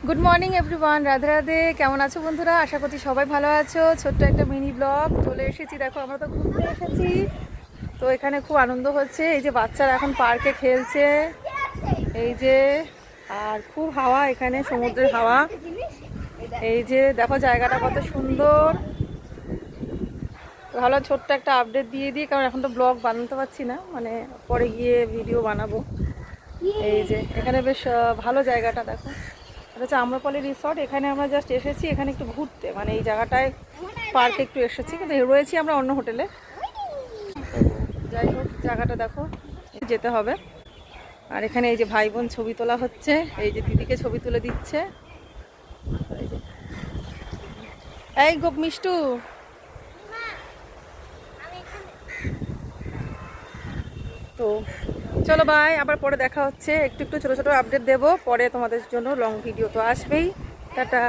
Good morning everyone, Radhe Radhe. কেমন আছো বন্ধুরা? আশা করছি সবাই ভালো আছো। ছোট্ট একটা মিনি ব্লগ চলে এসেছি। দেখো, আমরা তো ঘুরতে এসেছি, তো এখানে খুব আনন্দ হচ্ছে। এই যে বাচ্চারা এখন পার্কে খেলছে, এই যে, আর খুব হাওয়া, এখানে সমুদ্রের হাওয়া। এই যে দেখো জায়গাটা কত সুন্দর। ভালো, ছোট্ট একটা আপডেট দিয়ে দিই, কারণ এখন তো ব্লগ বানাতে পারছি না, মানে পরে গিয়ে ভিডিও বানাবো। এই যে এখানে বেশ ভালো জায়গাটা দেখো। এটা হচ্ছে আম্রপালি রিসর্ট। এখানে আমরা জাস্ট এসেছি এখানে একটু ঘুরতে, মানে এই জায়গাটায় পার্কে একটু এসেছি, কিন্তু রয়েছি আমরা অন্য হোটেলে। যাই হোক, জায়গাটা দেখো, যেতে হবে। আর এখানে এই যে ভাই বোন ছবি তোলা হচ্ছে, এই যে দিদিকে ছবি তুলে দিচ্ছে। এই গোপ মিষ্টু, তো চলো বাই, আবার পরে দেখা হচ্ছে। একটু একটু ছোটো ছোটো আপডেট দেবো পরে তোমাদের জন্য, লং ভিডিও তো আসবেই। টাটা।